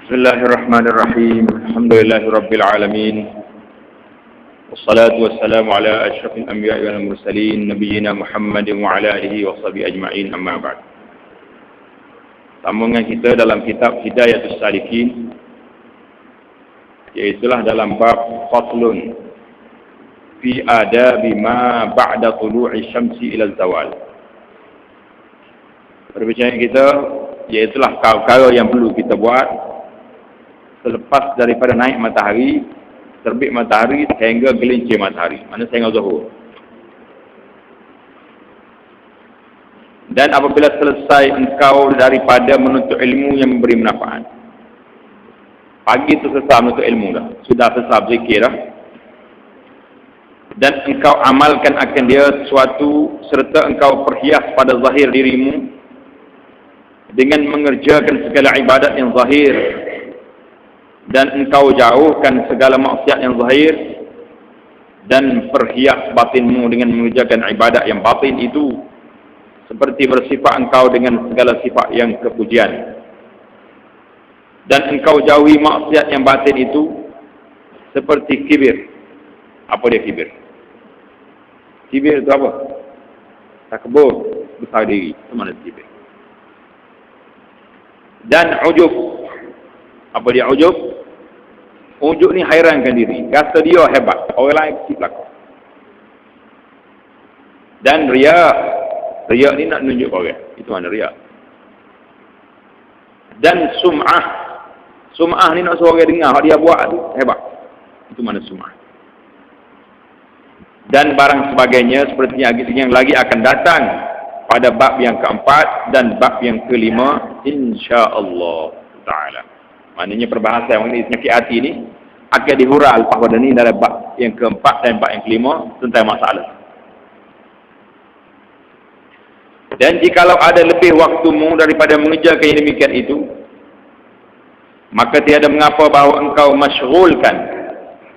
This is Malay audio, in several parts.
Bismillahirrahmanirrahim. Alhamdulillahirabbil alamin. Wassalatu wassalamu ala asyrafil anbiya'i wal mursalin nabiyyina Muhammadin wa ala alihi wa sahbihi ajma'in, amma ba'd. Sambungan kita dalam kitab Hidayatus Salikin, iaitulah dalam bab faslun fi adabi ma ba'da tulu'i syamsi ila zawal. Perbincangan kita iaitulah perkara yang perlu kita buat selepas daripada naik matahari, terbit matahari sehingga gelincir matahari, mana sehingga zuhur. Dan apabila selesai engkau daripada menuntut ilmu yang memberi manfaat, pagi itu selesai menuntut ilmu dah, sudah selesai berzikir dah, dan engkau amalkan akan dia sesuatu, serta engkau perhias pada zahir dirimu dengan mengerjakan segala ibadat yang zahir, dan engkau jauhkan segala maksiat yang zahir, dan perhias batinmu dengan mengerjakan ibadat yang batin itu, seperti bersifat engkau dengan segala sifat yang kepujian, dan engkau jauhi maksiat yang batin itu, seperti kibir. Apa dia kibir? Kibir itu apa? Takbur, besar diri, itu mana kibir. Dan ujub. Apa dia ujub? Ujub ni hairankan diri, rasa dia hebat, orang lain kecil belakang. Dan riak. Riak ni nak tunjuk orang, itu mana riak. Dan sum'ah. Sum'ah ni nak suruh orang dengar dia buat tu hebat, itu mana sum'ah. Dan barang sebagainya seperti yang lagi akan datang pada bab yang keempat dan bab yang kelima, insya-Allah taala. Maknanya perbahasan mengenai penyakit hati ni akan dihuraikan lepas pada ni dalam bab yang keempat dan bab yang kelima tentang masalah. Dan jikalau ada lebih waktumu daripada mengerjakan yang demikian itu, maka tiada mengapa bahawa engkau masyghulkan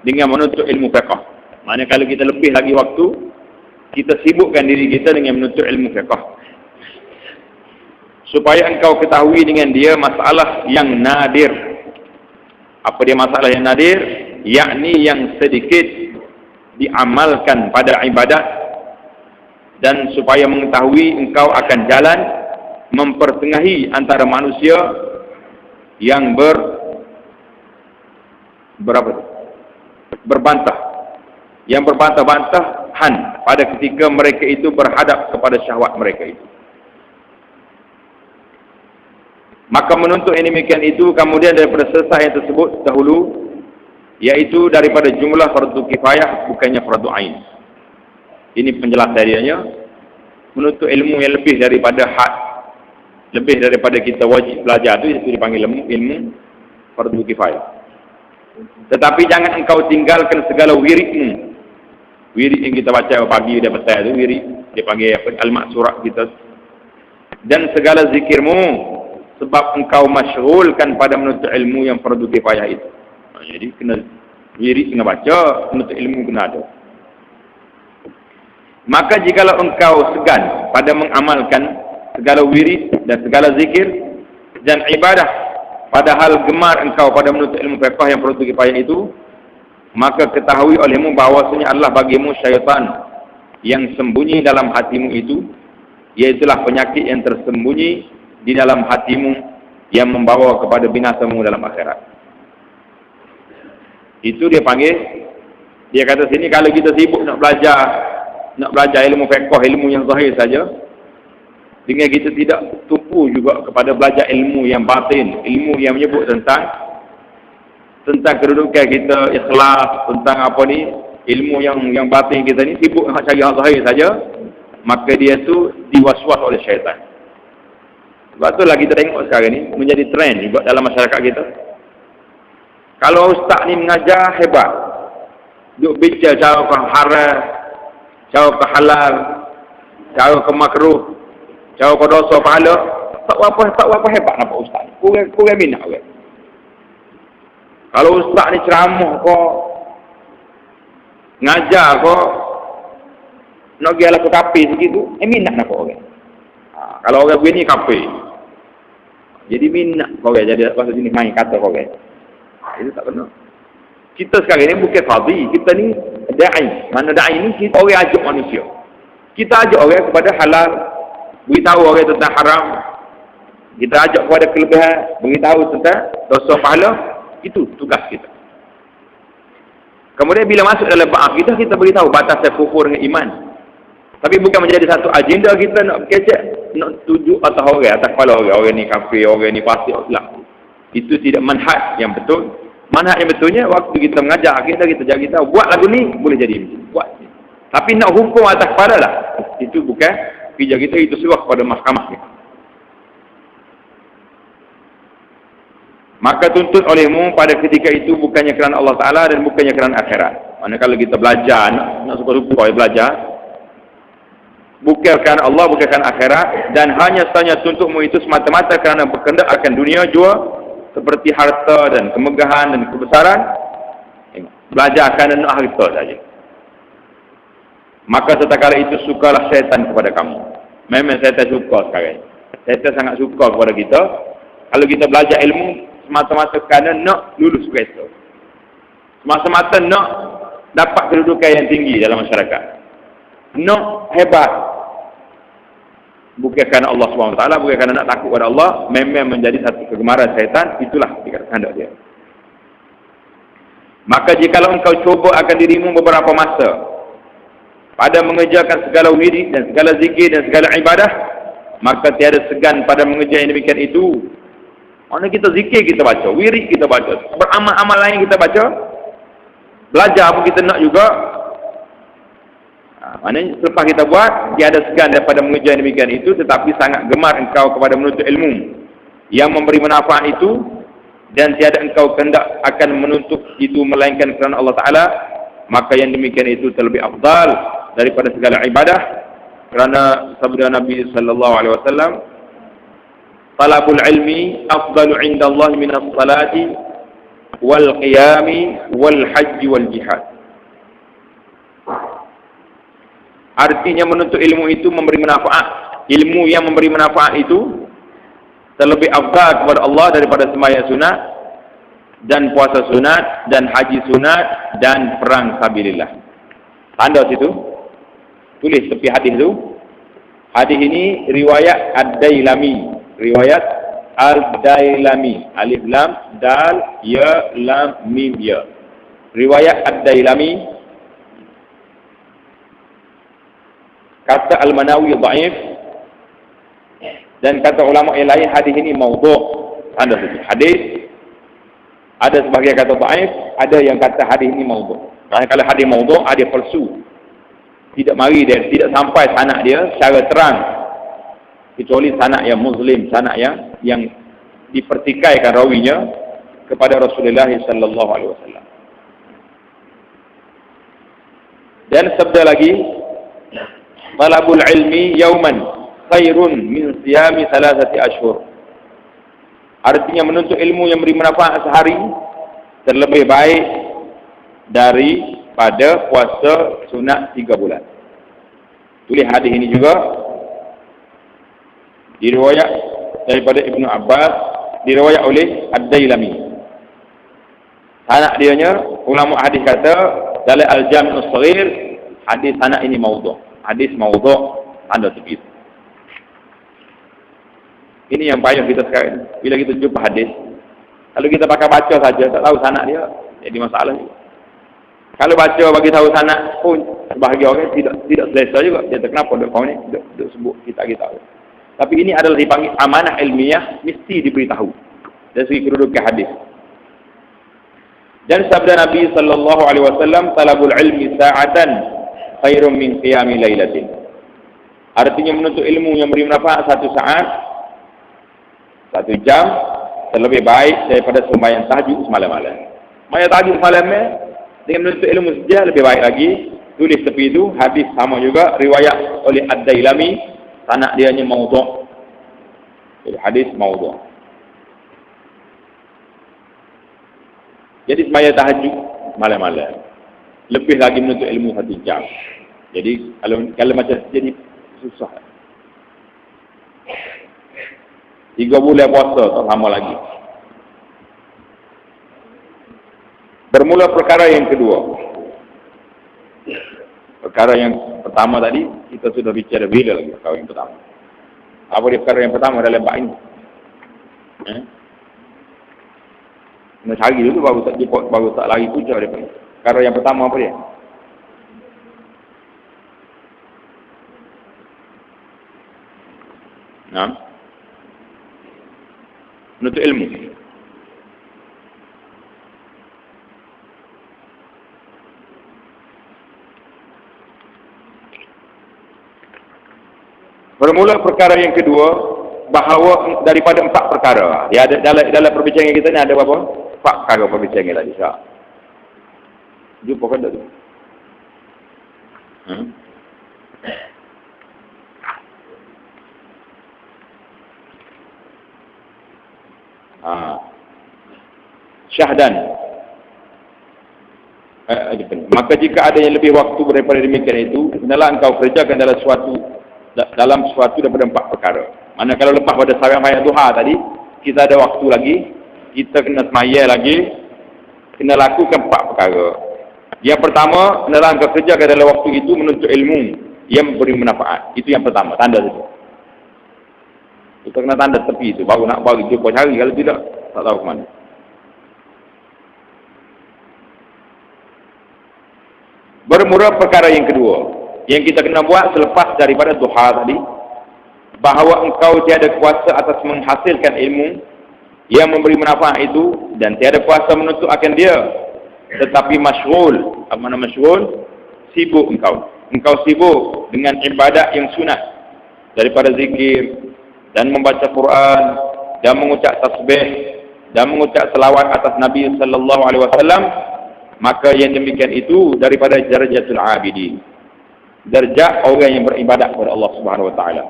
dengan menuntut ilmu fiqh. Maknanya kalau kita lebih lagi waktu, kita sibukkan diri kita dengan menuntut ilmu fiqh, supaya engkau ketahui dengan dia masalah yang nadir. Apa dia masalah yang nadir? Yakni yang sedikit diamalkan pada ibadat, dan supaya mengetahui engkau akan jalan mempertengahi antara manusia yang berbantah, yang berbantah-bantahan pada ketika mereka itu berhadap kepada syahwat mereka itu. Maka menuntut yang demikian itu kemudian daripada selesai yang tersebut dahulu, iaitu daripada jumlah fardu kifayah bukannya fardu ain. Ini penjelasannya, menuntut ilmu yang lebih daripada had, lebih daripada kita wajib belajar itu dipanggil ilmu fardu kifayah. Tetapi jangan engkau tinggalkan segala wiridmu. Wirid yang kita baca pagi dan petang itu wirid, dia panggil al-maksurat kita. Dan segala zikirmu, sebab engkau masyghulkan pada menuntut ilmu yang fardu kifayah itu. Jadi kena wirid, kena baca, menuntut ilmu kena ada. Maka jikalau engkau segan pada mengamalkan segala wirid dan segala zikir dan ibadah, padahal gemar engkau pada menuntut ilmu fiqh yang fardu kifayah itu, maka ketahui olehmu bahawasanya Allah bagimu syaitan yang sembunyi dalam hatimu itu, iaitulah penyakit yang tersembunyi di dalam hatimu yang membawa kepada binasamu dalam akhirat. Itu dia panggil, dia kata sini kalau kita sibuk nak belajar ilmu fiqh, ilmu yang zahir saja, dengan kita tidak tumpu juga kepada belajar ilmu yang batin, ilmu yang menyebut tentang kedudukan kita, ikhlas, tentang apa ni, ilmu yang batin kita ni, sibuk nak cari hal zahir saja, maka dia tu diwaswas oleh syaitan. Sebab itulah kita tengok sekarang ni menjadi trend juga dalam masyarakat kita. Kalau ustaz ni mengajar hebat, duk bincang cara ke haram, cara ke halal, cara ke makruh, cara ke dosa pahala, tak apa hebat nampak ustaz ni. Kurang minat orang. Kalau ustaz ni ceramah ke, ngajar ke, nak pergi ala ke kafe segitu, minat nampak orang. Kalau orang begini kafe, Jadi minat korang. Jadi bahasa sini main kata korang. Itu tak kena. Kita sekarang ni bukan qadhi. Kita ni da'i. Mana da'i ni kita orang ajak manusia. Kita ajak orang kepada halal. Beritahu orang tentang haram. Kita ajak kepada kelebihan. Beritahu tentang dosa pahala. Itu tugas kita. Kemudian bila masuk dalam bab kita, kita beritahu batasan kufur dengan iman. Tapi bukan menjadi satu agenda kita nak kecek, nak tuju atas orang, atas kepala orang. Orang ni kafir, orang ni fasik. Itu tidak manhaj yang betul. Manhaj yang betulnya, waktu kita mengajar kita jaga kita, buat lagu ni, boleh jadi. Buat. Tapi nak hukum atas kepala lah. Itu bukan kerja kita, itu suruh kepada mahkamah kita. Maka tuntut olehmu pada ketika itu bukannya kerana Allah Ta'ala dan bukannya kerana akhirat. Mana kalau kita belajar, nak suka-suka belajar, bukan kerana Allah, bukan kerana akhirat, dan hanya sahaja tuntutmu itu semata-mata kerana berkendak akan dunia jua, seperti harta dan kemegahan dan kebesaran. Belajar kerana nak harta saja. Maka setakala itu sukalah syaitan kepada kamu. Memang syaitan suka sekarang. Syaitan sangat suka kepada kita. Kalau kita belajar ilmu semata-mata kerana nak lulus kereta, semata-mata nak dapat kedudukan yang tinggi dalam masyarakat, nak hebat, bukan kerana Allah SWT, bukan kerana nak takut kepada Allah, memang menjadi satu kegemaran syaitan. Itulah kehendak dia. Maka jikalau engkau cuba akan dirimu beberapa masa pada mengerjakan segala wirid dan segala zikir dan segala ibadah, maka tiada segan pada mengerjakan yang demikian itu. Mana kita zikir kita baca, wirid kita baca, beramal-amal lain kita baca, belajar pun kita nak juga. Maknanya selepas kita buat, tiada segan daripada mengerjakan demikian itu, tetapi sangat gemar engkau kepada menuntut ilmu yang memberi manfaat itu, dan tiada engkau kehendak akan menuntut itu melainkan kerana Allah Ta'ala, maka yang demikian itu terlebih afdal daripada segala ibadah. Kerana sabda Nabi sallallahu alaihi wasallam, talabul ilmi afdalu indallahi minas salati wal qiyami wal haji wal jihad. Artinya menuntut ilmu itu memberi manfaat. Ilmu yang memberi manfaat itu terlebih afdal kepada Allah daripada sembahyang sunat dan puasa sunat dan haji sunat dan perang sabilillah. Tanda situ, tulis tepi hadis tu. Hadis ini riwayat Ad-Dailami, riwayat Al-Dailami, alif lam dal ya lam mim ya, riwayat Ad-Dailami. Kata Al-Manawi dhaif, dan kata ulama yang lain hadis ini maudhu'. Tanda situ. Hadis ada sebagian kata dhaif, ada yang kata hadis ini maudhu'. Kalau hadis maudhu', ada palsu. Tidak mari dia, tidak sampai sanak dia secara terang, kecuali sanak yang muslim, sanak yang dipertikaikan rawinya kepada Rasulullah sallallahu alaihi wasallam. Dan sabda lagi, talabul ilmi yauman khairun min siyami thalathati ashhur. Artinya menuntut ilmu yang beri manfaat sehari terlebih baik daripada puasa sunat 3 bulan. Tulis hadis ini juga diriwayat daripada Ibnu Abbas, diriwayat oleh Ad-Dailami. Sanak dianya, ulama hadis kata dalam Al-Jami' As-Saghir, hadis sanak ini maudhu'. Hadis maudhu', tanda tepi. Ini yang payah kita sekarang. Bila kita jumpa hadis, kalau kita pakai baca saja, tak tahu sanak dia, jadi masalah juga. Kalau baca bagi tahu sanak pun sebahagian orang tidak selesa juga. Dia kata kenapa kau ni duk sebut kita. Tapi ini adalah dipanggil amanah ilmiah, mesti diberitahu dari segi kedudukan hadis. Dan sabda Nabi sallallahu alaihi wasallam, talabul ilmi sa'atan khairum min qiyami lailatin. Artinya menuntut ilmu yang beri manfaat 1 saat, 1 jam, terlebih baik daripada sembahyang tahajud semalam-malam. Sembahyang tahajud semalam dengan menuntut ilmu saja lebih baik lagi. Tulis tepi itu, hadis sama juga, riwayat oleh Ad-Dailami, sanak dia hanya maudhu'. Jadi hadis maudhu'. Jadi sembahyang tahajud malam-malam, lebih lagi menuntut ilmu 1 jam. Jadi kalau macam jadi susah. 3 bulan puasa, tak lama lagi. Bermula perkara yang kedua. Perkara yang pertama tadi, kita sudah bicara bila lagi perkara yang pertama. Apa dia perkara yang pertama dalam bab ini? Nak cari dulu baru tak lari puja dia. Perkara yang pertama apa dia? Nah, menuntut ilmu. Bermula perkara yang kedua, bahawa daripada 4 perkara. Ya, ada dalam perbincangan kita ni ada berapa? 4 perkara perbincangan tadi. Jumpa kan tu? Syahdan. Maka jika ada yang lebih waktu daripada demikian itu, hendaklah engkau kerjakan dalam suatu daripada 4 perkara. Mana kalau lepas pada sembahyang duha tadi, kita ada waktu lagi, kita kena sembahyang lagi, kena lakukan 4 perkara. Yang pertama, hendaklah engkau kerjakan dalam waktu itu menuntut ilmu yang memberi manfaat. Itu yang pertama, tanda itu. Kita kena tanda tepi itu, baru jumpa cari, kalau tidak, tak tahu ke mana. Bermula perkara yang kedua, yang kita kena buat selepas daripada duha tadi, bahawa engkau tiada kuasa atas menghasilkan ilmu yang memberi manfaat itu, dan tiada kuasa menuntut akan dia, tetapi masyghul. Apa makna masyghul? Sibuk engkau sibuk dengan ibadat yang sunat, daripada zikir dan membaca Quran dan mengucap tasbih dan mengucap selawat atas Nabi sallallahu alaihi wasallam, maka yang demikian itu daripada darajatul abidin, darjah orang yang beribadat kepada Allah Subhanahu wa taala.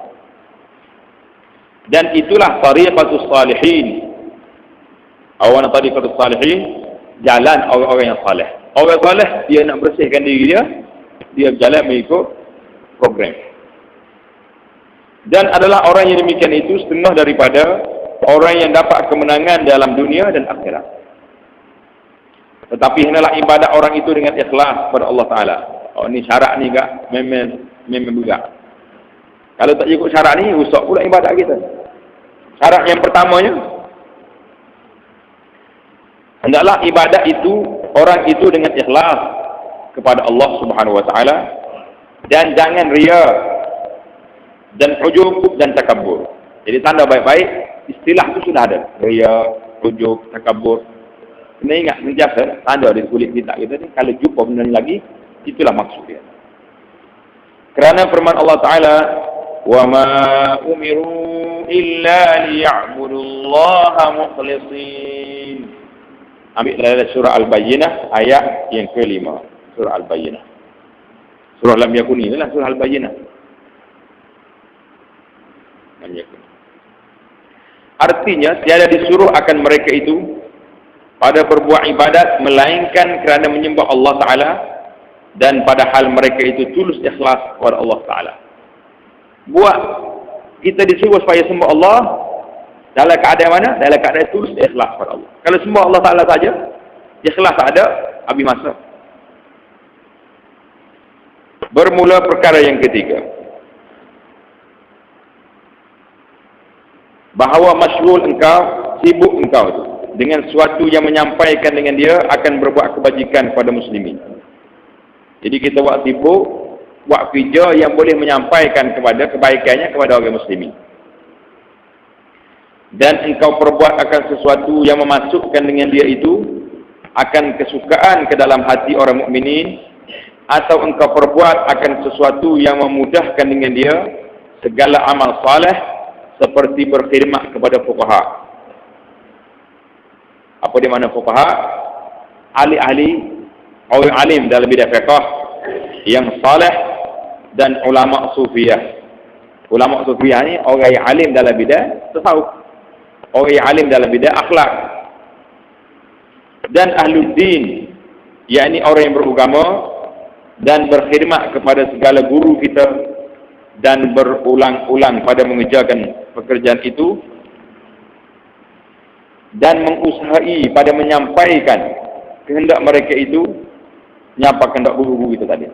Dan itulah tariqatus salihin. Awana tariqatus salihin, jalan orang-orang yang saleh. Orang saleh dia nak bersihkan diri dia berjalan mengikut program. Dan adalah orang yang demikian itu setengah daripada orang yang dapat kemenangan dalam dunia dan akhirat. Tetapi hendaklah ibadat orang itu dengan ikhlas kepada Allah Ta'ala. Oh, ni syarat ni kak, memang juga. Kalau tak ikut syarat ni, rusak pula ibadat kita. Syarat yang pertamanya, hendaklah ibadat itu, orang itu dengan ikhlas kepada Allah Subhanahu Wa Ta'ala, dan jangan ria dan ujub dan takabur. Jadi tanda baik-baik, istilah itu sudah ada. Ria, ujub, takabur. Kena ingat, sentiasa tanda di kulit kita ni, kalau jumpa benda ni lagi, itulah maksud dia. Kerana firman Allah Ta'ala, وَمَا أُمِرُوا إِلَّا لِيَعْبُدُوا اللَّهَ مُخْلِصِينَ. Ambil dari surah Al-Bayyinah, ayat yang ke-5. Surah Al-Bayyinah. Surah Lam Yakun ini lah surah Al-Bayyinah. Lam Yakun. Artinya, tiada disuruh akan mereka itu pada berbuat ibadat melainkan kerana menyembah Allah Ta'ala, dan padahal mereka itu tulus ikhlas kepada Allah Ta'ala. Kita disuruh supaya sembah Allah dalam keadaan mana? Dalam keadaan tulus ikhlas kepada Allah. Kalau sembah Allah Ta'ala saja, ikhlas tak ada, habis masa. Bermula perkara yang ketiga, bahawa masyghul engkau, sibuk engkau itu dengan sesuatu yang menyampaikan dengan dia akan berbuat kebajikan kepada muslimin. Jadi kita buat sibuk, buat kerja yang boleh menyampaikan kepada kebaikannya kepada orang muslimin. Dan engkau perbuat akan sesuatu yang memasukkan dengan dia itu akan kesukaan ke dalam hati orang mukminin, atau engkau perbuat akan sesuatu yang memudahkan dengan dia segala amal saleh, seperti berkhidmat kepada fuqaha. Apa dia makna fuqaha? Ahli-ahli, orang alim dalam bidang fiqh yang saleh, dan ulama sufiyah. Ulama sufiyah ni orang yang alim dalam bidang tasawuf, orang yang alim dalam bidang akhlak. Dan ahluddin, yakni orang yang beragama dan berkhidmat kepada segala guru kita, dan berulang-ulang pada mengerjakan pekerjaan itu, dan mengusahai pada menyampaikan kehendak mereka itu, nyapa kehendak guru-guru itu tadi,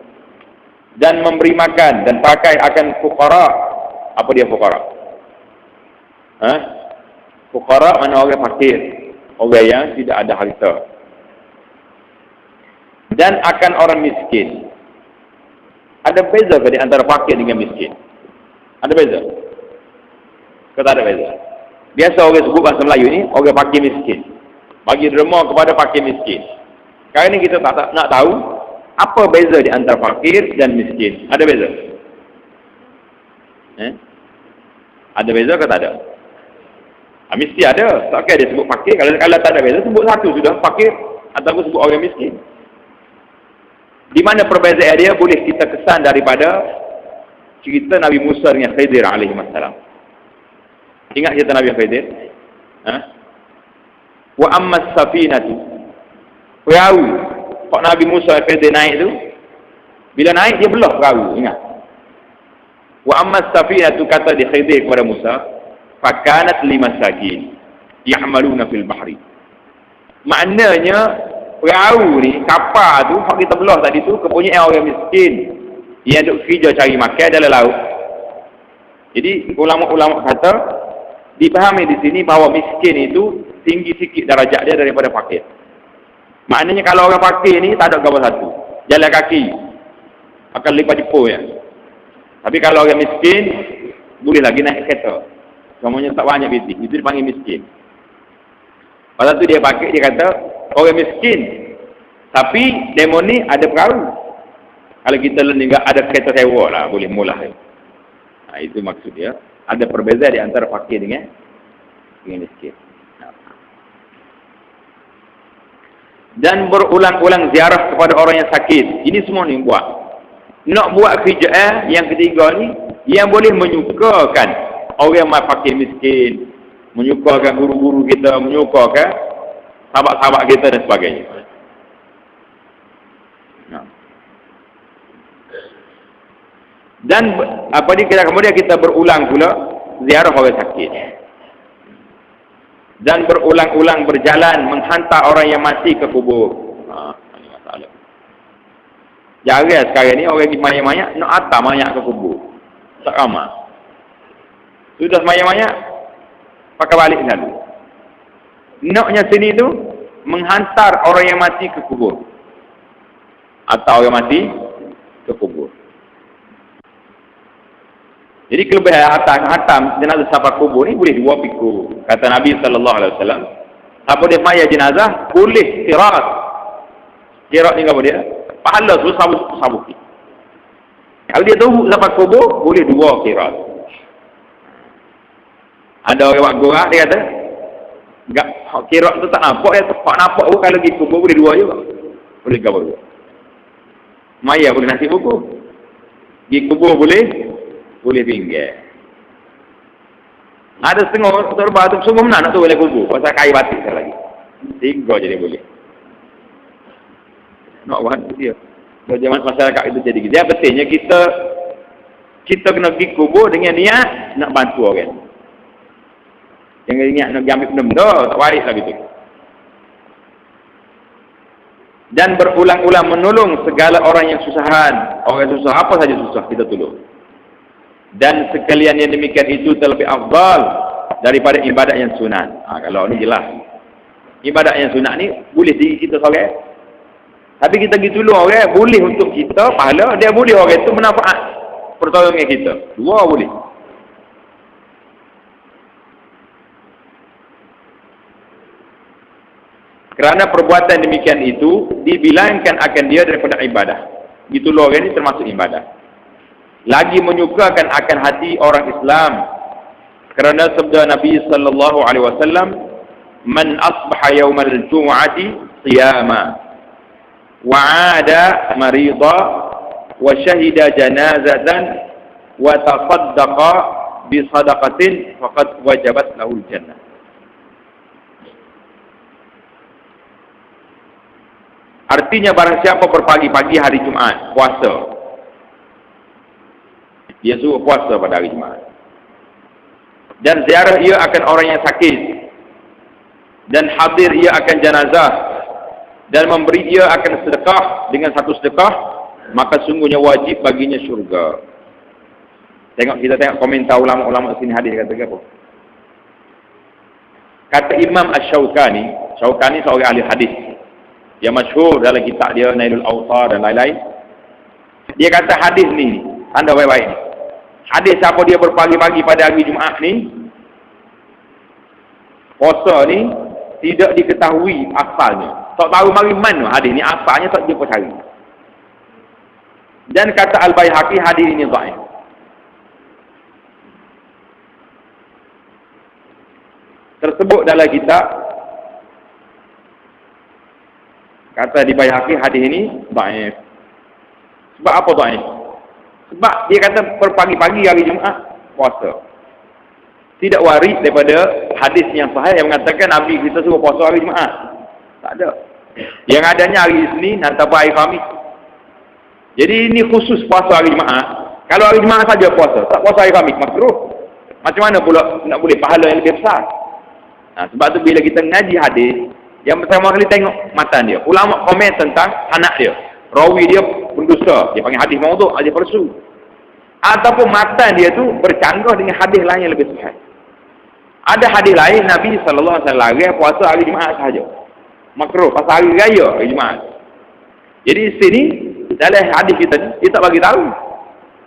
dan memberi makan dan pakai akan fuqara. Apa dia fuqara? Fuqara mana orang fakir, orang yang tidak ada harta, dan akan orang miskin. Ada beza ke di antara fakir dengan miskin? Ada beza? Kata ada beza. Biasa orang sebut bahasa Melayu ni orang fakir miskin, bagi derma kepada fakir miskin. Kali ni kita tak nak tahu apa beza di antara fakir dan miskin. Ada beza? Ada beza ke tak ada? Mesti ada. Takkan dia sebut fakir. Kalau tak ada beza, sebut satu sudah, fakir ataupun sebut orang miskin. Di mana perbezaan dia boleh kita kesan daripada cerita Nabi Musa dengan Khidir alaihi wassalam. Ingat cerita Nabi Khidir? Wa ammas safinatu. Perahu Pak Nabi Musa Khidir naik tu, bila naik dia belah perahu, ingat. Wa ammas safinatu, kata di Khidir kepada Musa, fakanat limasakin ya'maluna fil bahri. Maknanya perahu ni, kapal tu, hak kita belah tadi tu, kepunyaan orang miskin yang duk kerja cari makan dalam laut. Jadi ulama-ulama kata, dipahami di sini bahawa miskin itu tinggi sikit darajat dia daripada fakir. Maknanya kalau orang fakir ni tak ada gambar satu, jalan kaki akan lipat jepur ya. Tapi kalau orang miskin boleh lagi naik kereta, semuanya tak banyak biti, itu dipanggil miskin. Pasal tu dia pakai, dia kata orang miskin, tapi demo ni ada perahu. Kalau kita enggak ada kereta sewa lah, boleh mula. Itu maksud dia. Ada perbezaan di antara fakir dengan miskin. Dan berulang-ulang ziarah kepada orang yang sakit. Ini semua ni buat. Nak buat kerjaan yang ketiga ni, yang boleh menyukakan orang yang fakir miskin, menyukakan guru-guru kita, menyukakan sahabat-sahabat kita dan sebagainya. Dan apa ni, kemudian kita berulang pula ziarah orang sakit. Dan berulang-ulang berjalan menghantar orang yang mati ke kubur. Ini masalah. Jarang sekarang ni orang di mayat-mayat nak hantar mayat ke kubur. Tak ramai. Sudah mayat-mayat pakai balik lalu. Naknya sini tu menghantar orang yang mati ke kubur, atau orang mati ke kubur. Jadi kelebihan hantar jenazah sampai kubur ni boleh 2 pikul. Kata Nabi SAW, apa dia mayat jenazah boleh qirat. Qirat ni apa dia? Pahala tu sabuk. Kalau dia tunggu sampai kubur boleh 2 qirat. Ada orang buat gorak, dia kata enggak, qirat tu tak nampak, ya tak nampak pun, kalau pergi kubur boleh 2 juga. Boleh ke apa? Mayat boleh nasi buku. Pergi kubur boleh pinggir. Ada setengah terba tu sungguh nak tu boleh kubur pasal kayu batik lagi. 3 jadi boleh. Nak buat dia. Bagaimana masyarakat itu jadi dia pentingnya kita kena pergi kubur dengan niat nak bantu orang. Jangan niat nak ambil benda tak waris lagi tu. Dan berulang-ulang menolong segala orang yang susahan. Orang susah, apa saja susah kita tolong. Dan sekalian yang demikian itu terlebih afdal daripada ibadat yang sunat. Kalau ni jelas. Ibadat yang sunat ni boleh diri kita seorang. Tapi kita pergi tolong orang, boleh untuk kita pahala, dia boleh orang itu bermanfaat pertolongan kita. 2 boleh. Kerana perbuatan demikian itu dibilangkan akan dia daripada ibadah. Ditolong orang ini termasuk ibadah. Lagi menyukakan akan hati orang Islam, kerana sabda Nabi sallallahu alaihi wasallam, man asbaha yaumal jumu'ati qiyama wa 'ada marida wa syahida janazatan wa tasaddaqa bi sadaqatin faqad wajabat lahul jannah. Artinya barang siapa berpagi-pagi hari Jumaat puasa, dia suruh puasa pada hari Jumaat, dan ziarah ia akan orang yang sakit, dan hadir ia akan jenazah dan memberi ia akan sedekah dengan satu sedekah, maka sungguhnya wajib baginya syurga. Kita tengok komentar ulama-ulama sini hadis kata apa? Kata Imam Asy-Syaukani, Syaukani seorang ahli hadis yang masyhur dalam kitab dia Nailul Awtar dan lain-lain. Dia kata hadis ni, anda baik-baik ni. Hadis siapa dia berpagi-pagi pada hari Jumaat ni, puasa ni tidak diketahui asalnya. Tak tahu mari mana hadis ni asalnya, tak jumpa cari. Dan kata Al-Baihaqi hadis ini dhaif. Tersebut dalam kitab, kata di Baihaqi hadis ini dhaif. Sebab apa dhaif? Sebab dia kata perpagi-pagi hari Jumaat puasa. Tidak waris daripada hadis yang sahih yang mengatakan Nabi kita suruh puasa hari Jumaat. Tak ada. Yang adanya hari Isnin ataupun hari Khamis. Jadi ini khusus puasa hari Jumaat. Kalau hari Jumaat saja puasa, tak puasa hari Khamis, makruh. Macam mana pula nak boleh pahala yang lebih besar? Sebab tu bila kita ngaji hadis, yang pertama kali tengok matan dia. Ulama komen tentang anak dia. Rawi dia pendusta, dia panggil hadis maudhu', hadis palsu. Ataupun matan dia tu bercanggah dengan hadis lain yang lebih sahih. Ada hadis lain Nabi sallallahu alaihi wasallam puasa hari Jumaat sahaja. Makruh pasal hari raya hari Jumaat. Jadi sini dalam hadis kita ni dia tak bagi tahu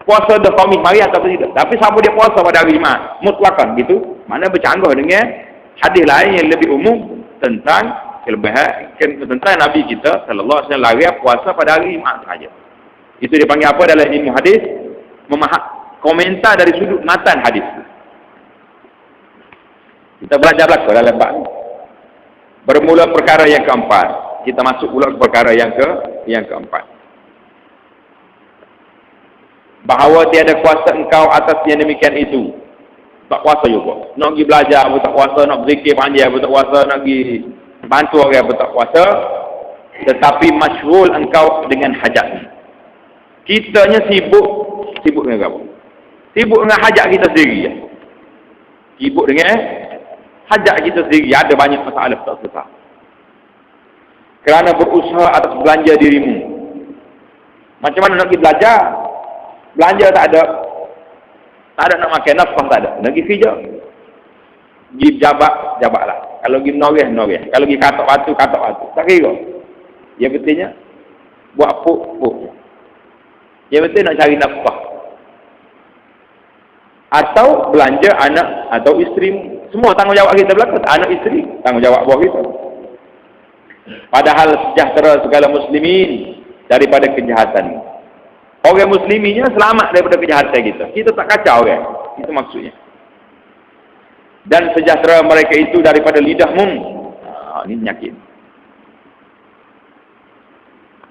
puasa dah Khamis mari atau tidak. Tapi siapa dia puasa pada hari Jumaat mutlakan gitu. Mana bercanggah dengan hadis lain yang lebih umum tentang kelebihan tentang Nabi kita sallallahu alaihi wasallam puasa pada hari Jumaat saja. Itu dipanggil apa dalam ilmu hadis? Komentar dari sudut matan hadis. Kita belajar belakang dalam bab ni. Bermula perkara yang keempat. Kita masuk pula ke perkara yang keempat. Bahawa tiada kuasa engkau atas yang demikian itu. Tak kuasa juga. Nak pergi belajar pun tak kuasa, nak berzikir panjang pun tak kuasa, nak pergi bantu orang pun tak kuasa. Tetapi masyghul engkau dengan hajat. Kitanya sibuk dengan apa? Sibuk dengan hajat kita sendiri. Sibuk dengan hajat kita sendiri. Ada banyak masalah tak selesai. Kerana berusaha atas belanja dirimu. Macam mana nak pergi belajar? Belanja tak ada. Tak ada nak makan nafkah, tak ada. Nak pergi kerja. Pergi jabatlah. Kalau pergi noreh. Kalau pergi katak batu. Tak kira. Yang pentingnya buat puk. Yang penting nak cari nafkah. Atau belanja anak atau isteri. Semua tanggungjawab kita belakang. Anak isteri, tanggungjawab buah kita. Padahal sejahtera segala muslimin daripada kejahatan. Orang musliminya selamat daripada kejahatan kita. Kita tak kacau kan? Itu maksudnya. Dan sejahtera mereka itu daripada lidahmu. Ini penyakit.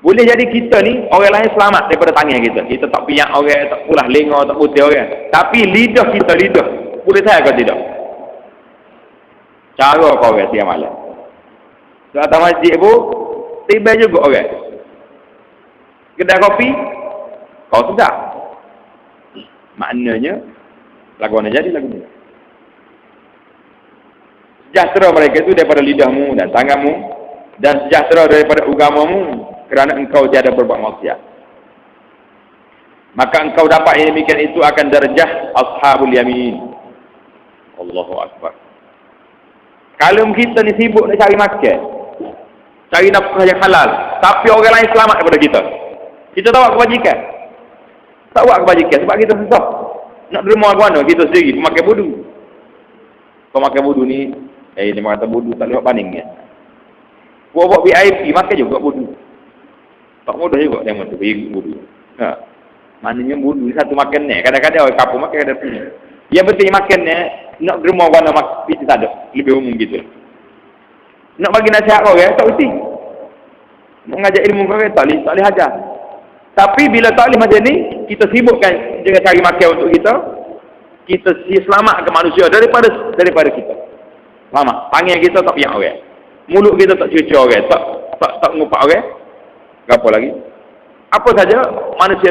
Boleh jadi kita ni, orang lain selamat daripada tangan kita. Kita tak piak orang, tak pulah lengah, tak putih orang. Tapi lidah kita, boleh saya ke tidak? Cara kau orang siang malam. Datang masjid pun, tiba juga orang. Kedai kopi, kau sedap. Maknanya, laguannya jadi lagunya. Sejahtera mereka itu daripada lidahmu dan tanganmu. Dan sejahtera daripada agamamu. Kerana engkau tiada berbuat maksiat. Maka engkau dapat yang demikian itu akan darjah ashabul yamin. Allahu Akbar. Kalau kita ni sibuk nak cari makan, cari nafkah yang halal, tapi orang lain selamat daripada kita, kita tak buat kebajikan. Tak buat kebajikan sebab kita susah. Nak derma ke mana? Kita sendiri pemakai budu. Pemakai budu ni, dia kata budu tak lewat paning ya. Buat VIP makan juga budu. Tak mudah juga tengok tu pergi budu. Maknanya budu satu makan ni. Kadang-kadang orang kapur makan ada punya. Yang penting makan ni nak derma warna piti tak ada. Lebih umum gitu. Nak bagi nasihat kau tak mesti. Nak mengajar ilmu kau tak boleh ajar. Tapi bila tak boleh macam ni, kita sibukkan dengan cari makan untuk kita. Kita selamat ke manusia daripada kita. Selamat. Tangan kita tak piak orang. Mulut kita tak cuci orang. Tak ngupak orang. Apa lagi? Apa saja manusia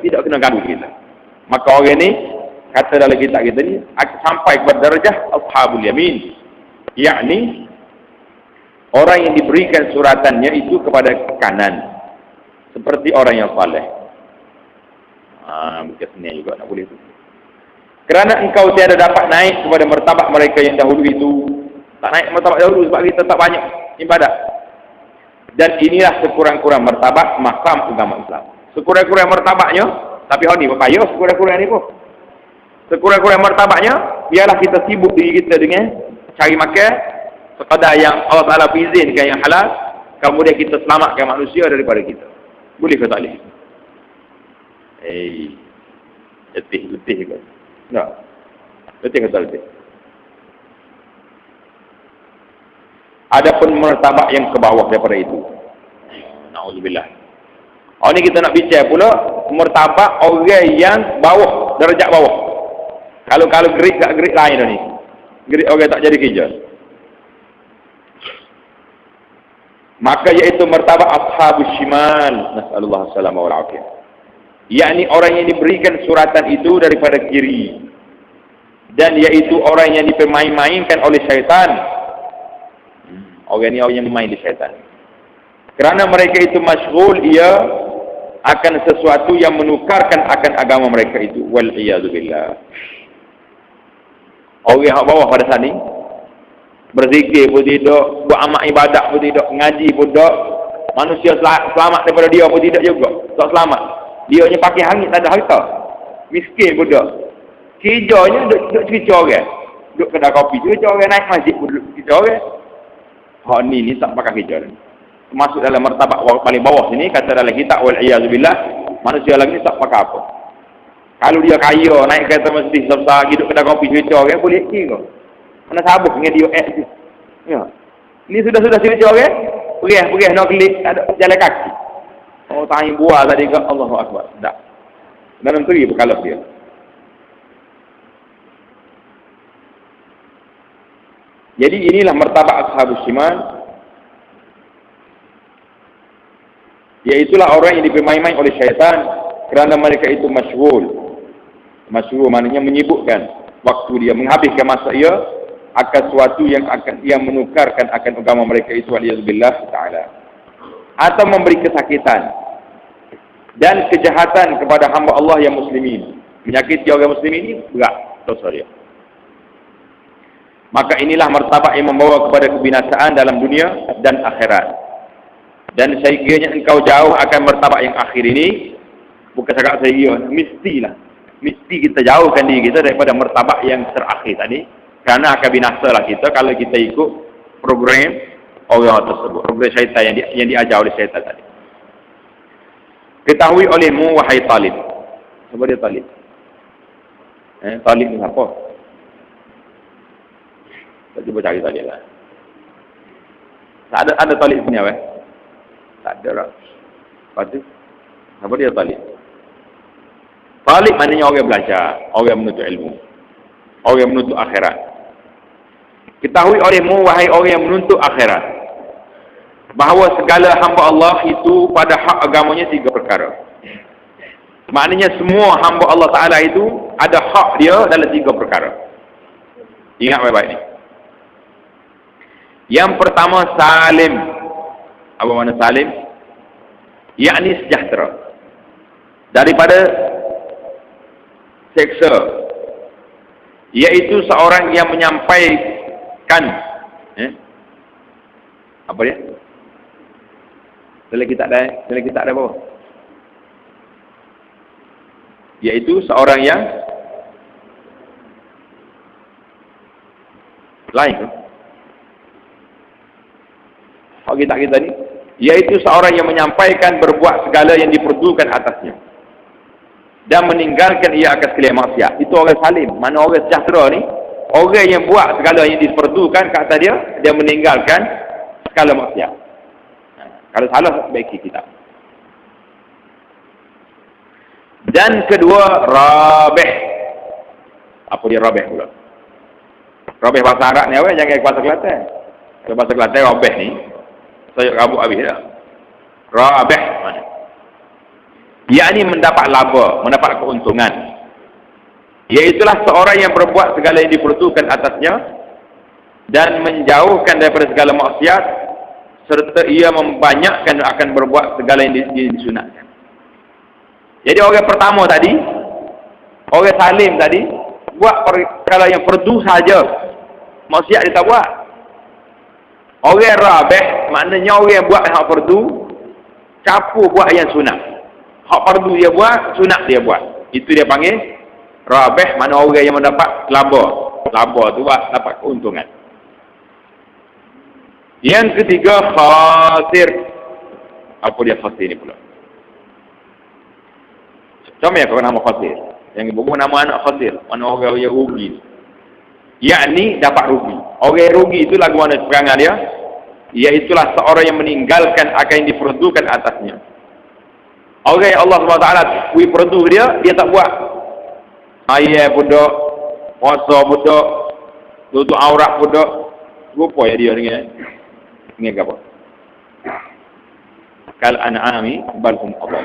tidak kena gaduh kita. Maka orang ni kata dalam kitab kita ni akan sampai kepada darjah ashabul yamin. Yakni orang yang diberikan suratannya itu kepada kanan, seperti orang yang saleh. Mungkin sini juga nak boleh tu. Kerana engkau tiada dapat naik kepada martabat mereka yang dahulu itu. Tak naik martabat dahulu sebab kita tak banyak ibadat. Dan inilah sekurang-kurang martabat makam agama Islam. Sekurang-kurang martabatnya, tapi hari ni apa payah sekurang-kurang ni pun. Sekurang-kurang martabatnya, biarlah kita sibuk diri kita dengan cari makan sekadar yang Allah Ta'ala izinkan yang halal, kemudian kita selamatkan manusia daripada kita. Boleh ke tak boleh? Letih ke? Tak. Letih ke tak letih? Adapun martabat yang ke bawah daripada itu. Na'udzubillah. Ini kita nak bicara pula martabat orang yang bawah, darjat bawah. Kalau gerik kat gerik lain ni. Gerik orang tak jadi kerja. Maka iaitu martabat ashabus shimal, nasallallahu alaihi wa afiyah. Yakni orang yang diberikan suratan itu daripada kiri. Dan iaitu orang yang dipermain-mainkan oleh syaitan. Orang ni orang yang main di syaitan. Kerana mereka itu masyghul ia akan sesuatu yang menukarkan akan agama mereka itu. Wal iyadu billah. Orang yang bawah pada sana ni, berzikir pun tidak, buat amal ibadat pun tidak, ngaji pun tidak, manusia selamat daripada dia pun tidak juga, tak selamat. Dia hanya pakai hangit, tak ada harta. Miskin pun tidak. Kerjanya duduk cerita orang. Duduk kedai kopi, cerita orang, naik masjid pun duduk cerita orang. Hak ni tak pakai kerja. Masuk dalam martabat paling bawah sini, kata dalam kitab, wal-iyazubillah, manusia lagi ni tak pakai apa. Kalau dia kaya, naik kereta masjid, sebesar, duduk kedai kopi, cerita orang, boleh kira. Mana sabuk dengan dia tu. Ya. Ni sudah cerita orang, perih nak klik, tak ada jalan kaki. Oh, tanya buah tadi ke Allahu Akbar. Tak. Dalam tu dia berkalap dia. Jadi inilah martabat ashabus shimal. Iaitulah orang yang dipermain-main oleh syaitan kerana mereka itu masyghul. Masyghul maknanya menyibukkan waktu dia, menghabiskan masa ia akan sesuatu yang menukarkan akan agama mereka itu, waliyadzubillah ta'ala. Atau memberi kesakitan dan kejahatan kepada hamba Allah yang muslimin. Menyakiti orang muslimin ini berat dosa dia. Maka inilah martabat yang membawa kepada kebinasaan dalam dunia dan akhirat. Dan saya kiranya engkau jauh akan martabat yang akhir ini. Bukan cakap saya, mestilah. Mesti kita jauhkan diri kita daripada martabat yang terakhir tadi. Kerana akan binasalah kita kalau kita ikut program orang tersebut. Program syaitan yang diajar oleh syaitan tadi. Ketahui olehmu, wahai Talib. Siapa dia Talib? Talib ni siapa? Kita cuba cari Talib lah. Tak ada Talib sini apa? Tak ada lah. Lepas tu, siapa dia Talib? Talib maknanya orang belajar, orang menuntut ilmu, orang menuntut akhirat. Ketahui olehmu, wahai orang yang menuntut akhirat, bahawa segala hamba Allah itu pada hak agamanya 3 perkara. Maknanya semua hamba Allah Ta'ala itu ada hak dia dalam 3 perkara. Ingat baik-baik ni. Yang pertama, salim. Apa makna salim? Yakni sejahtera daripada seksa. Iaitu seorang yang menyampaikan apa dia? Dalam kitab ada apa? Iaitu seorang yang lain ke? Kita ni, iaitu seorang yang menyampaikan berbuat segala yang diperdukan atasnya dan meninggalkan ia akan sekalian maksiat. Itu orang salim. Mana orang sejahtera ni? Orang yang buat segala yang diperdukan ke atas dia, dia meninggalkan segala maksiat. Kalau salah, baiki kita. Dan kedua, rabih. Apa dia rabih pula? Rabih bahasa Arab ni apa? Jangan bahasa Kelantan. Kalau bahasa Kelantan, rabih ni, saya rabuk habis dah. Rabih mana? Ia ni mendapat laba, mendapat keuntungan. Iaitulah seorang yang berbuat segala yang diperuntukkan atasnya dan menjauhkan daripada segala maksiat serta ia membanyakkan akan berbuat segala yang disunatkan. Jadi orang pertama tadi, orang salim tadi, buat perkara yang fardu saja, maksiat dia tak buat. Orang rabih, maknanya orang yang buat hak fardu, campur buat yang sunat. Hak fardu dia buat, sunat dia buat. Itu dia panggil rabih, mana orang yang mendapat laba. Laba tu buat dapat keuntungan. Yang ketiga, khasir. Apa dia khasir ni pula? Sama ya kau nama khasir. Yang ibu nama anak khasir. Mana orang yang rugi. Yakni dapat rugi. Orang yang rugi itu lagu mana perangan dia? Iaitulah seorang yang meninggalkan apa yang diperuntukkan atasnya. Orang yang Allah SWT peruntuk dia tak buat. Ayat budak, puasa budak, tutup aurat budak. Rupa ya dia dengan apa? Kal an'ami balhum Allah.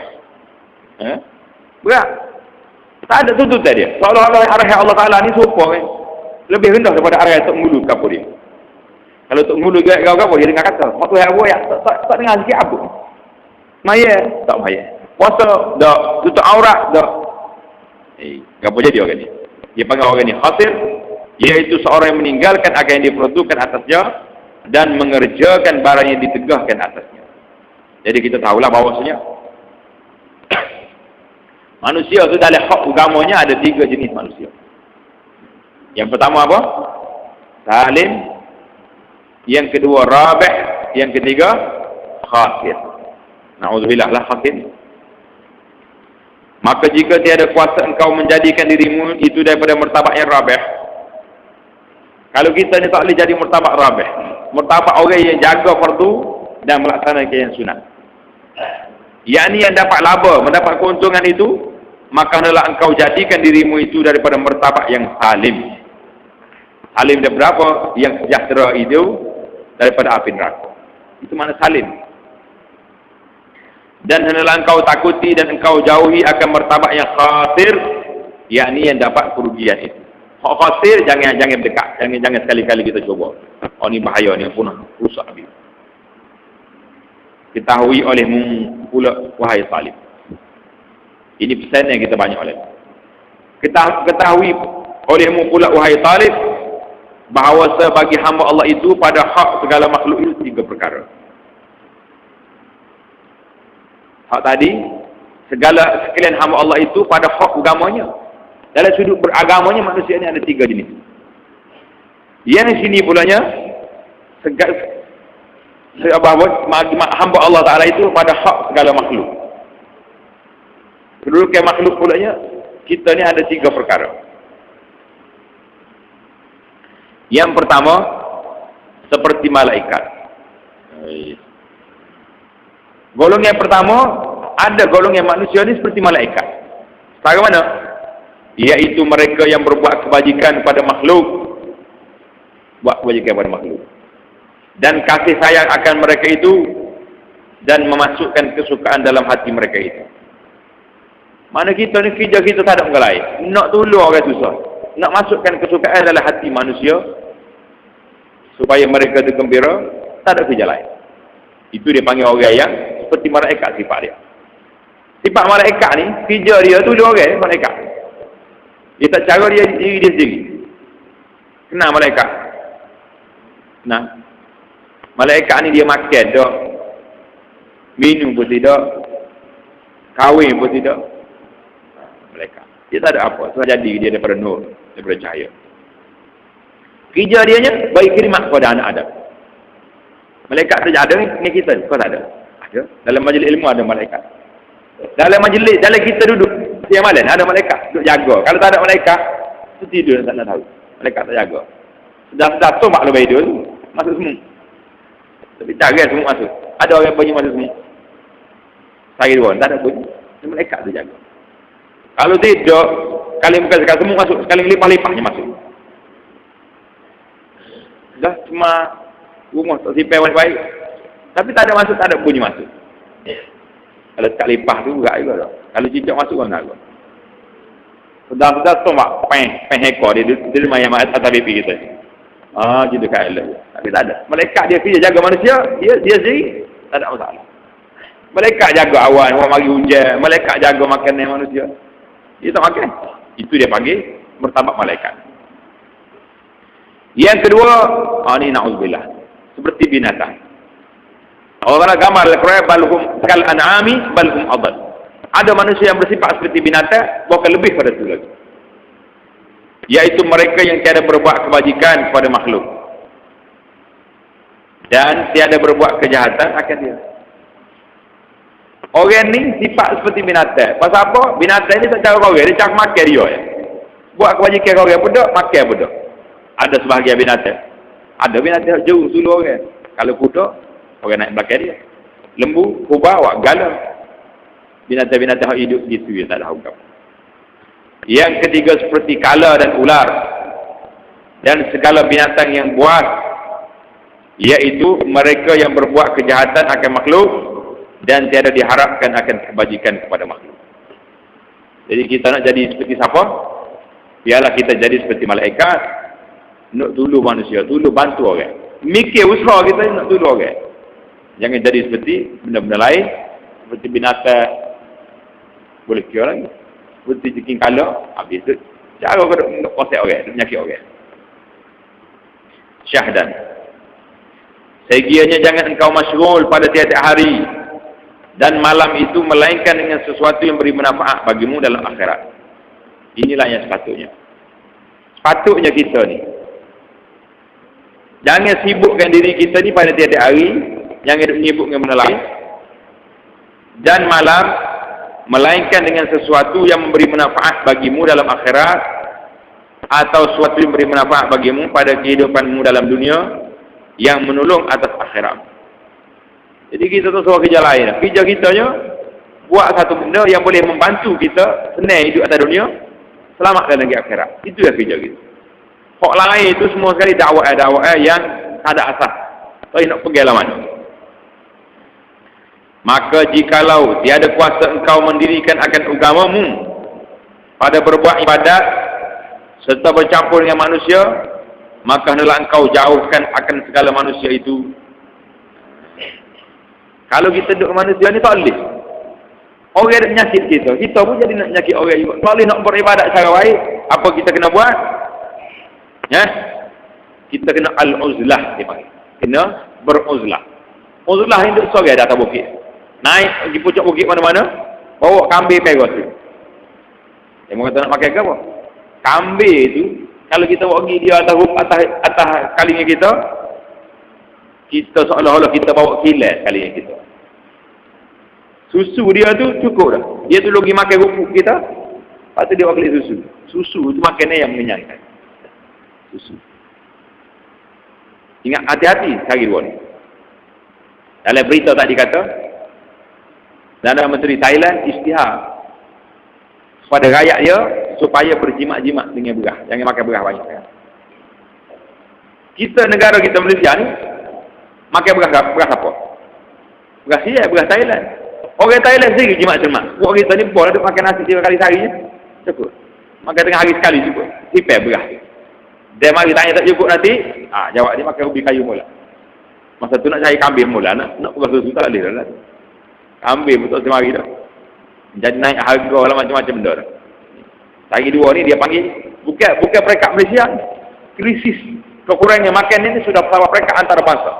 Berat. Tak ada tuntutan dia. Seolah-olah arah Allah Ta'ala ni serupa kan. Lebih rendah daripada arah Tok Ngulu kapur dia. Kalau Tok Ngulu kau dia dengar kata, waktu yang apa ya, tak dengar sikit apa. Maya, tak maya. Puasa, tak. Tutup aurat, tak. Apa jadi orang ni? Dia panggil orang ni khasir, iaitu seorang yang meninggalkan apa yang diperuntukkan atasnya dan mengerjakan barang yang ditegahkan atasnya. Jadi kita tahulah bahawasanya manusia tu dalam hak agamanya ada 3 jenis manusia. Yang pertama apa? Salim. Yang kedua rabih. Yang ketiga khasir. Na'udzubillah lah khasir. Maka jika tiada kuasa engkau menjadikan dirimu itu daripada martabat yang rabih. Kalau kita ni tak boleh jadi martabat rabih. Martabat orang yang jaga fardu dan melaksanakan yang sunat. Yakni yang dapat laba, mendapat keuntungan itu, maka hendaklah engkau jadikan dirimu itu daripada martabat yang salim. Salim daripada apa? Yang sejahtera itu daripada api neraka. Itu makna salim. Dan hendaklah engkau takuti dan engkau jauhi akan martabat yang khasir, yakni yang dapat kerugian itu. Hak khasir jangan dekat, jangan sekali-kali kita cuba. Oh ni bahaya ni, punah rusak habis. Ketahui olehmu pula wahai salim. Ini pesan yang kita banyak oleh. Ketahui olehmu pula wahai salim, bahawa bagi hamba Allah itu pada hak segala makhluk itu 3 perkara. Hak tadi, sekalian hamba Allah itu pada hak agamanya. Dalam sudut beragamanya manusia ini ada 3 jenis. Yang sini pulanya hamba Allah Ta'ala itu pada hak segala makhluk. Kedudukan makhluk pulanya, kita ni ada 3 perkara. Yang pertama, seperti malaikat. Golongan yang pertama, ada golongan manusia ni seperti malaikat. Bagaimana? Iaitu mereka yang berbuat kebajikan pada makhluk. Buat kebajikan pada makhluk. Dan kasih sayang akan mereka itu, dan memasukkan kesukaan dalam hati mereka itu. Mana kita ni kerja kita tak ada orang lain. Nak tolong orang susah. Nak masukkan kesukaan dalam hati manusia, supaya mereka tergembira, tak ada kerja lain. Itu dia panggil orang yang seperti malaikat sifat dia. Sifat malaikat ni, kerja dia tu dia orang malaikat. Dia tak cara dia diri dia sendiri. Kenal malaikat? Nah, malaikat ni dia makan tak, minum pun tidak, kahwin pun tidak. Malaikat dia tak ada apa, sebab jadi dia daripada nur, daripada cahaya. Kerja dia nya bagi khidmat kepada anak Adam. Malaikat saja ada ni kita ni, kau tak ada? Ada. Dalam majlis ilmu ada malaikat. Dalam majlis, dalam kita duduk siang malam ada malaikat duduk jaga. Kalau tak ada malaikat, tu tidur tak nak tahu. Malaikat tak jaga. Sudah tu mak lebih dia tu masuk semua. Tapi tak ada semua masuk. Ada orang bunyi masuk semua. Saya dua, tak ada bunyi. Malaikat tu jaga. Kalau tidak, kali bukan sekali semua masuk, sekali limpah-limpahnya masuk. Dah cuma rumah tak simpan baik-baik. Tapi tak ada masuk, tak ada bunyi masuk. Kalau tak limpah tu enggak juga. Kalau cicak masuk kan tak. Sudah tu mak peng ekor dia lumayan atas pipi kita. Jadi dekat Allah. Tapi tak ada. Malaikat dia kerja jaga manusia, dia sendiri tak ada masalah. Malaikat jaga awan, orang mari hujan. Malaikat jaga makanan manusia. Dia tak makan. Itu dia panggil martabat malaikat. Yang kedua, ni na'udzubillah. Seperti binatang. Orang gambar al-Quran balhum kal an'ami balhum adad. Ada manusia yang bersifat seperti binatang, bahkan lebih pada itu lagi. Yaitu mereka yang tiada berbuat kebajikan kepada makhluk dan tiada berbuat kejahatan akan dia. Orang ni sifat seperti binatang. Pasal apa? Binatang ni tak cara orang, dia cara makan dia. Buat kebajikan orang pun tak, makan pun tak. Ada sebahagian binatang. Ada binatang jauh dulu orang. Kalau kuda, orang naik belakang dia. Lembu, kubah, awak galau. Binatang-binatang hidup gitu, dia tak ada hukum. Yang ketiga seperti kala dan ular dan segala binatang yang buas, iaitu mereka yang berbuat kejahatan akan makhluk dan tiada diharapkan akan kebajikan kepada makhluk. Jadi kita nak jadi seperti siapa? Biarlah kita jadi seperti malaikat, nak tolong manusia, tolong bantu orang. Mikir usaha kita nak tolong orang. Jangan jadi seperti benda-benda lain, seperti binatang boleh kira lagi. Seperti jeking kala, habis tu cara kau nak kosek orang, nak menyakit orang. Syahdan. Sekiranya jangan engkau masyghul pada tiap-tiap hari dan malam itu melainkan dengan sesuatu yang beri manfaat bagimu dalam akhirat. Inilah yang sepatutnya. Sepatutnya kita ni jangan sibukkan diri kita ni pada tiap-tiap hari, jangan menyibuk dengan benda lain. Dan malam melainkan dengan sesuatu yang memberi manfaat bagimu dalam akhirat atau sesuatu yang memberi manfaat bagimu pada kehidupanmu dalam dunia yang menolong atas akhirat. Jadi kita tu suruh kerja lain. Kerja kitanya buat satu benda yang boleh membantu kita senang hidup atas dunia, selamat dalam negeri akhirat. Itu yang kerja kita. Hak lain itu semua sekali dakwah yang ada asas. Tak nak pergi lah mana. Maka jikalau tiada kuasa engkau mendirikan akan agamamu pada berbuat ibadat serta bercampur dengan manusia, maka hendaklah engkau jauhkan akan segala manusia itu. Kalau kita duduk manusia ni tak boleh. Orang nak nyakit kita pun jadi nak nyakit orang juga. Tak boleh nak beribadat secara baik. Apa kita kena buat? Kita kena al-uzlah dipanggil. Kena beruzlah. Uzlah ni duduk sorang di atas bukit. Naik pergi puncak bukit mana-mana, bawa kambing pergi tu. Dia kata nak pakai ke apa? Kambing tu, kalau kita bawa pergi dia atas kalinya kita seolah-olah kita bawa kilat kalinya kita. Susu dia tu cukup dah. Dia tu lagi makan rupuk kita, lepas tu dia bawa kelik susu. Susu tu makannya yang mengenyangkan. Susu. Ingat hati-hati cari dua ni. Dalam berita tadi kata, Perdana Menteri Thailand istihar pada rakyat dia supaya berjimat-jimat dengan berah. Jangan makan berah banyak. Kita negara kita Malaysia ni makan berah apa? Berah siap, berah Thailand. Orang Thailand sendiri jimat-jimat. Orang kita ni boleh makan nasi 3 kali sehari je. Cukup. Makan tengah hari sekali cukup. Sipar berah. Dia mari tanya tak cukup nanti, jawab dia makan ubi kayu mula. Masa tu nak cari kambing mula, nak pegang susu tak boleh lah. Kambing betul semari dah. Jadi naik harga lah macam-macam benda dah. Lagi dua ni dia panggil, bukan peringkat Malaysia. Krisis kekurangan makan ni sudah bersama peringkat antarabangsa.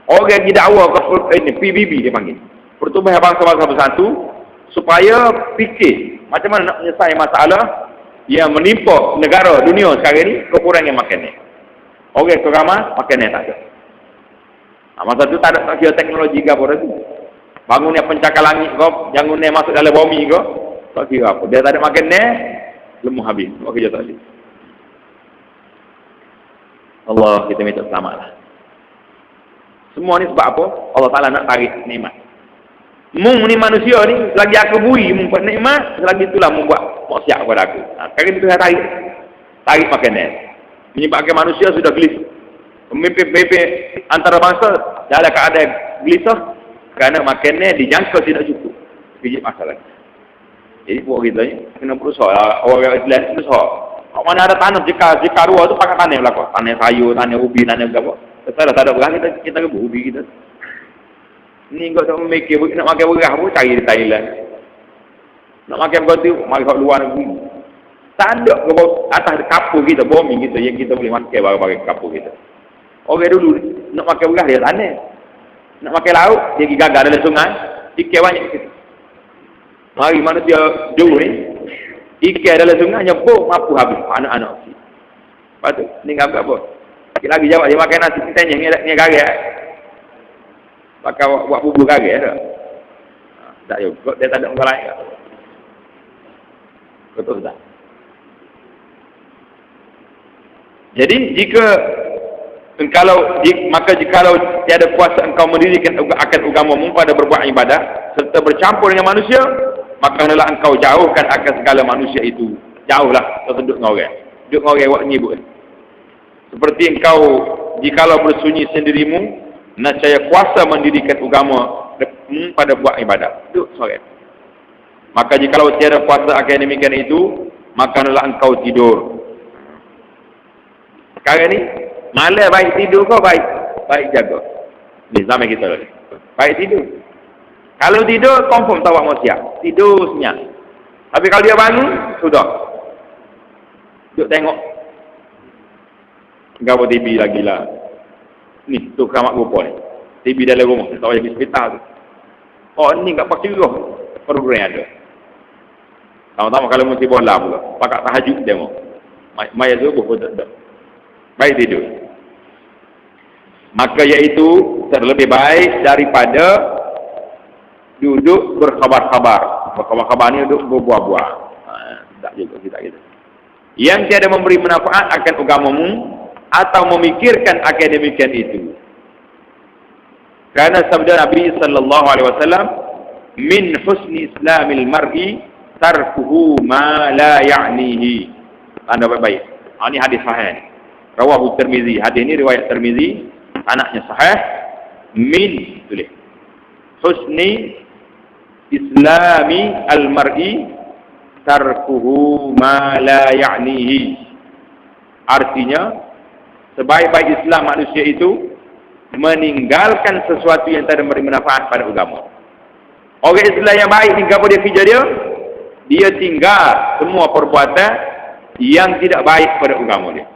Orang yang didakwa ini PBB dia panggil. Pertubuhan bangsa-bangsa bersatu supaya fikir macam mana nak menyelesaikan masalah yang menimpa negara dunia sekarang ni, kekurangan makan ni. Orang keramah makan ni tak ada. Masa tu tak ada kira teknologi ke apa tu. Bangunnya pencakar langit kau, jangannya masuk dalam bumi kau, tak kira apa. Dia tak ada makan ni, lemah habis. Buat kerja tak boleh. Allah, kita minta selamat lah. Semua ni sebab apa? Allah Ta'ala nak tarik nikmat. Mung ni manusia ni, selagi aku bui membuat nikmat, selagi itulah membuat maksiat kepada aku. Sekarang itu saya tarik makan ni. Menyebabkan manusia sudah gelisah. Pemimpin-pemimpin antarabangsa dalam keadaan gelisah kerana makannya dijangka tidak cukup. Sikit masalah. Jadi buat kita ni kena berusaha. Orang Islam berusaha. Mana ada tanah jika ruah tu pakai tanah lah kok. Tanah sayur, tanah ubi, tanah apa. Tak ada berah kita ke ubi kita. Ni kau tak memikir nak makan berah pun cari di Thailand. Nak makan berah tu mari kat luar negeri. Tak ada ke atas kapur kita, bumi kita yang kita boleh makan barang-barang kapur kita. Orang dulu nak makan berah dia tanah. Nak makan laut dia pergi gagal dalam sungai. Ikan banyak kita. Mari manusia jauh ni. Ikan dalam sungai nyebur mampu habis anak-anak. Lepas tu ni apa? Sikit lagi jawab dia makan nasi tanya ni gagal. Pakai buat bubur gagal dah. Tak juga dia tak ada orang lain. Betul tak? Jadi maka jikalau tiada kuasa engkau mendirikan akan agamamu pada berbuat ibadah serta bercampur dengan manusia, maka hendaklah engkau jauhkan akan segala manusia itu. Jauhlah duduk dengan orang. Duduk dengan orang buat nyibuk. Seperti engkau jikalau bersunyi sendirimu, nescaya kuasa mendirikan agama pada buat ibadah. Duduk seorang. Maka jikalau tiada kuasa akan demikian itu, maka hendaklah engkau tidur. Sekarang ni malam baik tidur kau baik jaga. Ni zaman kita ni. Baik tidur. Kalau tidur confirm tahu mau siap. Tidur senyap. Tapi kalau dia bangun sudah. Duk tengok. Gapo TV lagi lah. Ni tu kamak rupa ni. TV dalam rumah tak payah pergi hospital tu. Oh ni enggak pakai juga. Program ada. Tahu-tahu kalau mesti bola pula. Pakai tahajud tengok. Mai subuh pun tak ada. Baik tidur. Maka iaitu terlebih baik daripada duduk berkhabar-khabar. Berkhabar-khabar ni duduk berbuah-buah. Tak juga kita gitu. Yang tiada memberi manfaat akan agamamu atau memikirkan akan demikian itu. Karena sabda Nabi sallallahu alaihi wasallam, min husni islamil mar'i tarkuhu ma la ya'nihi. Anda baik-baik. Ini hadis sahih. Rawahu Tirmizi. Hadis ini riwayat Tirmizi, anaknya sahih. Min tulis. Husni islami al-mar'i tarkuhu ma la ya'nihi. Artinya sebaik-baik Islam manusia itu meninggalkan sesuatu yang tak ada memberi manfaat pada agama. Orang Islam yang baik tinggal pada kerja dia tinggal semua perbuatan yang tidak baik pada agama dia.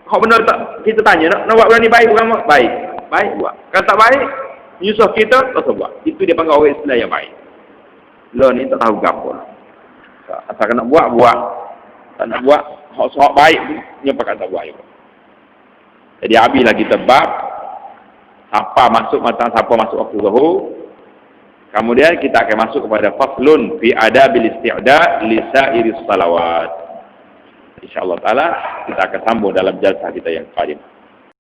Kau benar tak? Kita tanya, nak buat berani baik agama? Baik. Baik buat. Kalau tak baik, nyusah kita, tak usah buat. Itu dia panggil orang Islam yang baik. Lo ni tak tahu apa. Asal nak buat. Tak nak buat, hak baik pun, dia pakai tak buat juga. Jadi habislah kita bab siapa masuk waktu zuhur. Kemudian kita akan masuk kepada faslun fi adabil isti'da li sa'iris salawat. Insyaallah taala kita akan sambung dalam jalsah kita yang qadim.